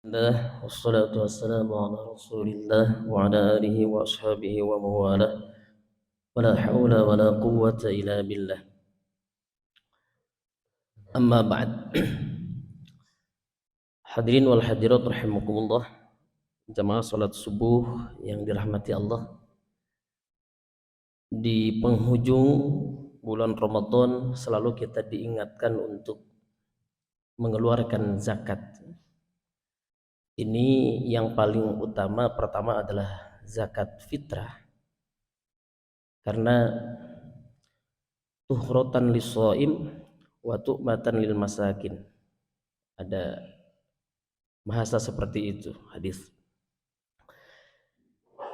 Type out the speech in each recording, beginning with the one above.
الله والصلاة والسلام على رسول الله وعلى آله وأصحابه ومن والاه ولا حول ولا قوة إلا بالله. Amma ba'd. Hadirin wal hadirat rahimakumullah, jamaah salat subuh yang dirahmati Allah. Di penghujung bulan Ramadan selalu kita diingatkan untuk mengeluarkan zakat. Ini yang paling utama, pertama adalah zakat fitrah. Karena tuhratan lis-shaim wa tu'matan lil masakin. Ada bahasa seperti itu hadis.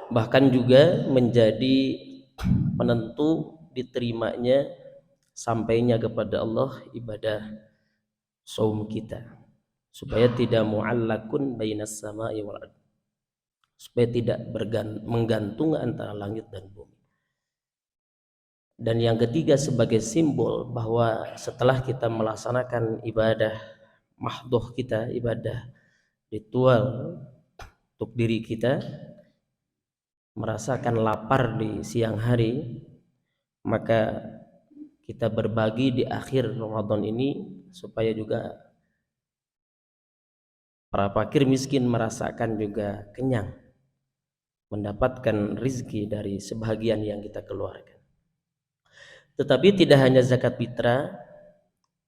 Bahkan juga menjadi penentu diterimanya sampainya kepada Allah ibadah saum kita, supaya tidak mu'allakun bainas sama'i wal ardh, supaya tidak menggantung antara langit dan bumi. Dan yang ketiga sebagai simbol bahwa setelah kita melaksanakan ibadah mahdoh kita, ibadah ritual untuk diri kita, merasakan lapar di siang hari, maka kita berbagi di akhir Ramadan ini supaya juga para fakir miskin merasakan juga kenyang, mendapatkan rizki dari sebahagian yang kita keluarkan. Tetapi tidak hanya zakat fitrah,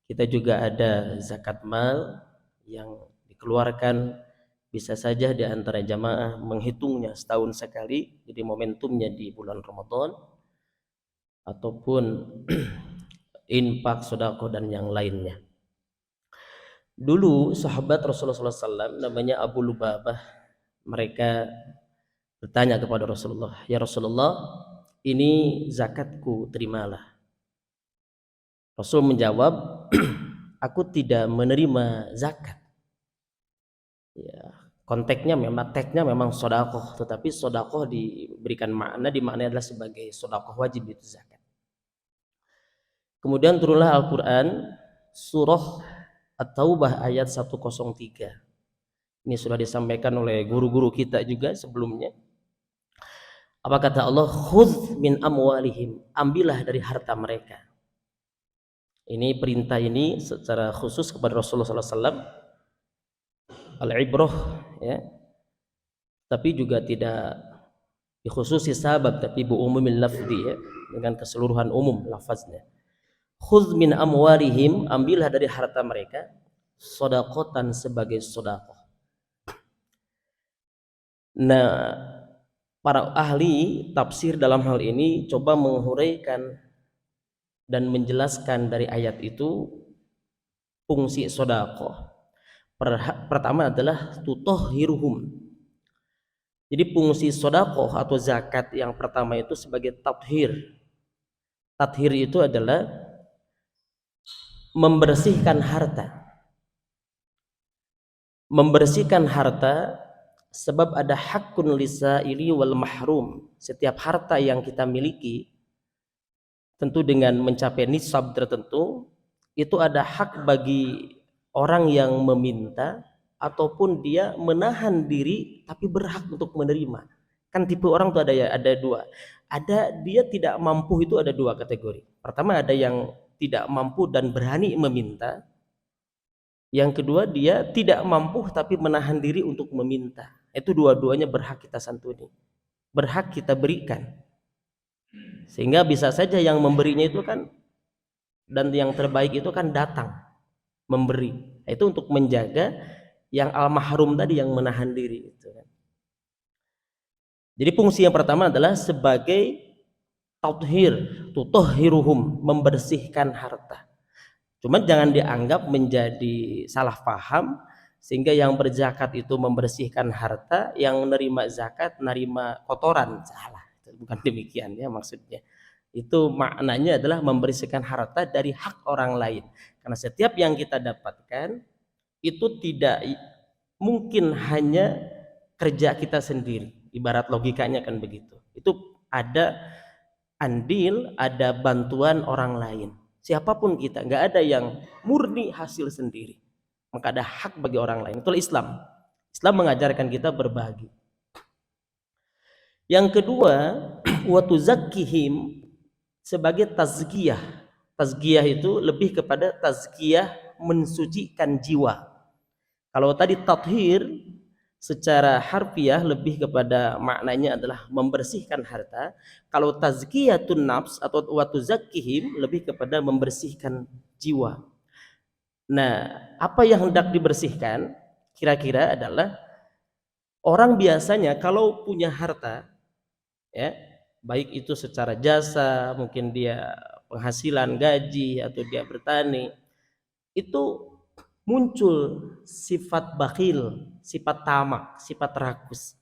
kita juga ada zakat mal yang dikeluarkan. Bisa saja di antara jamaah menghitungnya setahun sekali, jadi momentumnya di bulan Ramadan, ataupun infak, sedekah dan yang lainnya. Dulu sahabat Rasulullah SAW namanya Abu Lubabah, mereka bertanya kepada Rasulullah, "Ya Rasulullah, ini zakatku, terimalah." Rasul menjawab, "Aku tidak menerima zakat." Ya, konteksnya memang teksnya memang sedekah, tetapi sedekah diberikan makna, dimaknai adalah sebagai sedekah wajib, itu zakat. Kemudian turunlah Al-Qur'an surah At-Taubah ayat 103. Ini sudah disampaikan oleh guru-guru kita juga sebelumnya. Apa kata Allah? Khudz min amwalihim, ambillah dari harta mereka. Ini perintah ini secara khusus kepada Rasulullah SAW, al-ibrah, ya. Tapi juga tidak dikhususi sahabat, tapi bu umumil lafzi, ya, dengan keseluruhan umum lafaznya. Khudz min amwalihim, ambillah dari harta mereka, shadaqatan, sebagai sedekah. Nah, para ahli tafsir dalam hal ini coba menguraikan dan menjelaskan dari ayat itu fungsi sedekah. Pertama adalah tutahhiruhum. Jadi fungsi sedekah atau zakat yang pertama itu sebagai tathhir. Tathhir itu adalah membersihkan harta. Membersihkan harta sebab ada hakun lisaili wal mahrum. Setiap harta yang kita miliki, tentu dengan mencapai nisab tertentu, itu ada hak bagi orang yang meminta ataupun dia menahan diri tapi berhak untuk menerima. Kan tipe orang tuh ada dua. Ada dia tidak mampu, itu ada dua kategori. Pertama, ada yang tidak mampu dan berani meminta. Yang kedua, dia tidak mampu tapi menahan diri untuk meminta. Itu dua-duanya berhak kita santuni, berhak kita berikan. Sehingga bisa saja yang memberinya itu kan, dan yang terbaik itu kan datang memberi. Itu untuk menjaga yang al-mahrum tadi, yang menahan diri itu kan. Jadi fungsi yang pertama adalah sebagai tathhir, tutahhiruhum, membersihkan harta. Cuma jangan dianggap menjadi salah paham sehingga yang berzakat itu membersihkan harta, yang nerima zakat nerima kotoran. Salah, bukan demikian ya maksudnya. Itu maknanya adalah membersihkan harta dari hak orang lain. Karena setiap yang kita dapatkan itu tidak mungkin hanya kerja kita sendiri. Ibarat logikanya kan begitu. Itu ada andil, ada bantuan orang lain. Siapapun kita, nggak ada yang murni hasil sendiri. Maka ada hak bagi orang lain. Itulah Islam. Islam mengajarkan kita berbagi. Yang kedua, wa tuzakkihim, sebagai tazkiyah. Tazkiyah itu lebih kepada tazkiyah mensucikan jiwa. Kalau tadi tathir secara harfiah lebih kepada maknanya adalah membersihkan harta. Kalau tazkiyatun nafs atau wa tuzakkihim lebih kepada membersihkan jiwa. Nah, apa yang hendak dibersihkan kira-kira adalah orang biasanya kalau punya harta, ya, baik itu secara jasa, mungkin dia penghasilan gaji atau dia bertani, itu muncul sifat bakhil, sifat tamak, sifat rakus.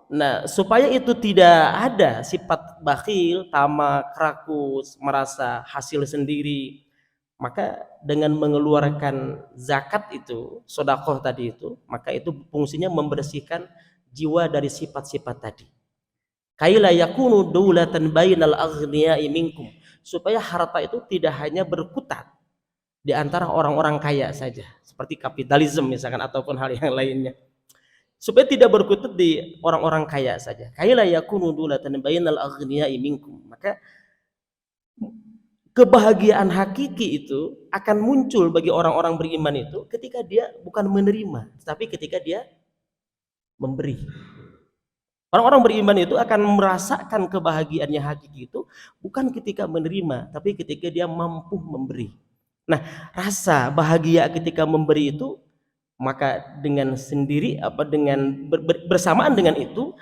Nah, supaya itu tidak ada sifat bakhil, tamak, rakus, merasa hasil sendiri, maka dengan mengeluarkan zakat itu, sedekah tadi itu, maka itu fungsinya membersihkan jiwa dari sifat-sifat tadi. Kaila yakunu dawlatan bainal aghniya'i minkum, supaya harta itu tidak hanya berkutat di antara orang-orang kaya saja, seperti kapitalisme misalkan ataupun hal yang lainnya. Supaya tidak berkutat di orang-orang kaya saja. Kaila yakunu dawlatan bainal aghniya'i minkum, maka kebahagiaan hakiki itu akan muncul bagi orang-orang beriman itu ketika dia bukan menerima, tapi ketika dia memberi. Orang-orang beriman itu akan merasakan kebahagiaannya hakiki itu bukan ketika menerima, tapi ketika dia mampu memberi. Nah, rasa bahagia ketika memberi itu, maka dengan sendiri dengan bersamaan dengan itu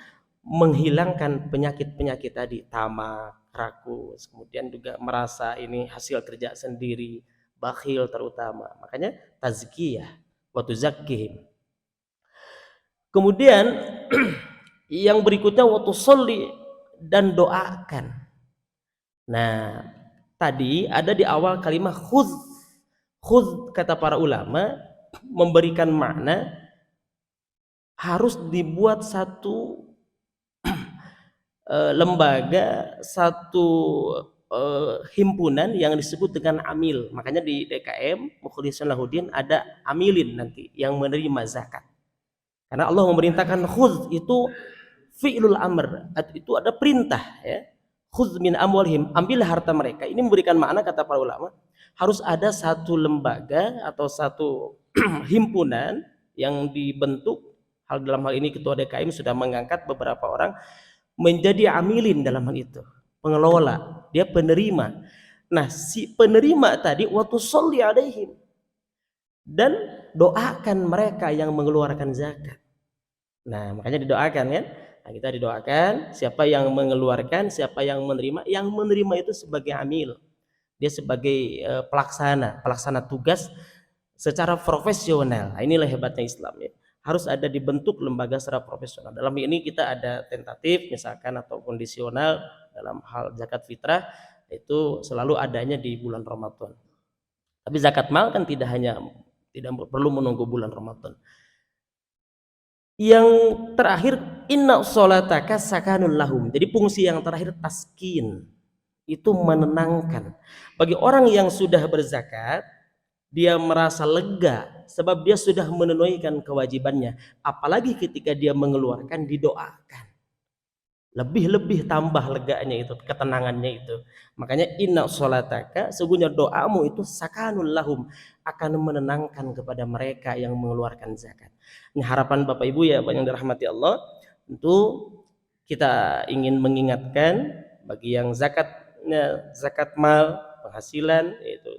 menghilangkan penyakit-penyakit tadi, tamak, rakus, kemudian juga merasa ini hasil kerja sendiri, bakhil terutama. Makanya tazkiyah wa tuzakkihim. Kemudian yang berikutnya wa tusalli, dan doakan. Nah, tadi ada di awal kalimat khudz. Khudz kata para ulama memberikan makna harus dibuat satu lembaga, satu himpunan yang disebut dengan amil. Makanya di DKM Mukhlisin Lahuddin ada amilin nanti yang menerima zakat. Karena Allah memerintahkan khudz, itu fi'lul amr, itu ada perintah, ya. Khudz min amwalihim, ambil harta mereka. Ini memberikan makna kata para ulama harus ada satu lembaga atau satu himpunan yang dibentuk. Dalam hal ini ketua DKM sudah mengangkat beberapa orang menjadi amilin dalam hal itu, pengelola, dia penerima. Nah, si penerima tadi wa tusalli alaihim, dan doakan mereka yang mengeluarkan zakat. Nah, makanya didoakan kan? Nah, kita didoakan siapa yang mengeluarkan, siapa yang menerima. Yang menerima itu sebagai amil, dia sebagai pelaksana tugas secara profesional. Nah, inilah hebatnya Islam, ya. Harus ada dibentuk lembaga secara profesional. Dalam ini kita ada tentatif misalkan atau kondisional dalam hal zakat fitrah, itu selalu adanya di bulan Ramadan. Tapi zakat mal kan tidak perlu menunggu bulan Ramadan. Yang terakhir, inna sholataka sakanun lahum. Jadi fungsi yang terakhir taskin, itu menenangkan. Bagi orang yang sudah berzakat, dia merasa lega sebab dia sudah menunaikan kewajibannya. Apalagi ketika dia mengeluarkan, didoakan, lebih tambah leganya itu, ketenangannya itu. Makanya inna sholataka, sesungguhnya doamu itu sakanul lahum, akan menenangkan kepada mereka yang mengeluarkan zakat. Ini harapan Bapak Ibu, ya, yang dirahmati Allah. Tentu kita ingin mengingatkan bagi yang zakatnya, zakat mal, penghasilan, itu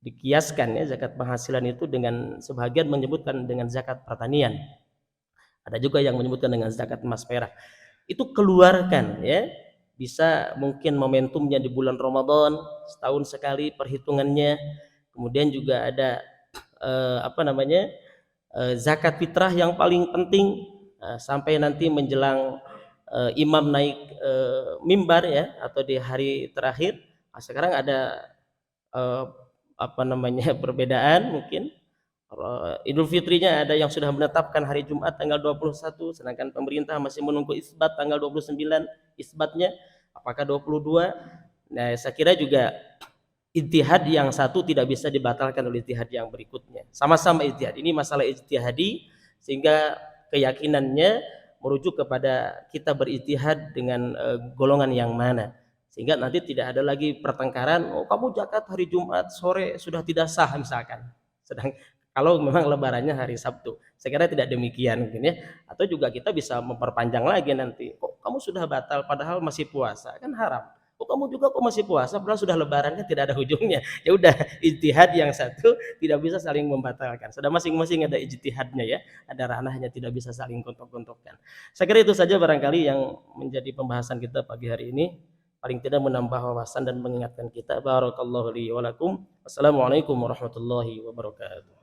dikiaskan, ya, zakat penghasilan itu dengan sebagian menyebutkan dengan zakat pertanian. Ada juga yang menyebutkan dengan zakat emas perak. Itu keluarkan, ya. Bisa mungkin momentumnya di bulan Ramadan, setahun sekali perhitungannya. Kemudian juga ada zakat fitrah yang paling penting sampai nanti menjelang imam naik mimbar, ya, atau di hari terakhir. Nah, sekarang ada perbedaan mungkin. Idul Fitrinya ada yang sudah menetapkan hari Jumat tanggal 21, sedangkan pemerintah masih menunggu isbat tanggal 29 isbatnya, apakah 22. Nah, saya kira juga ijtihad yang satu tidak bisa dibatalkan oleh ijtihad yang berikutnya. Sama-sama ijtihad. Ini masalah ijtihadi, sehingga keyakinannya merujuk kepada kita berijtihad dengan golongan yang mana, sehingga nanti tidak ada lagi pertengkaran. Oh, kamu zakat hari Jumat sore sudah tidak sah misalkan. Sedang kalau memang lebarannya hari Sabtu, saya kira tidak demikian mungkin ya. Atau juga kita bisa memperpanjang lagi nanti. Kok kamu sudah batal padahal masih puasa, kan haram. Kok kamu juga kok masih puasa padahal sudah lebaran, kan tidak ada ujungnya. Ya udah, ijtihad yang satu tidak bisa saling membatalkan. Sudah masing-masing ada ijtihadnya ya, ada ranahnya, tidak bisa saling gontok-gontokkan. Saya kira itu saja barangkali yang menjadi pembahasan kita pagi hari ini. Paling tidak menambah wawasan dan mengingatkan kita. Barakallahu li wa lakum. Wassalamualaikum warahmatullahi wabarakatuh.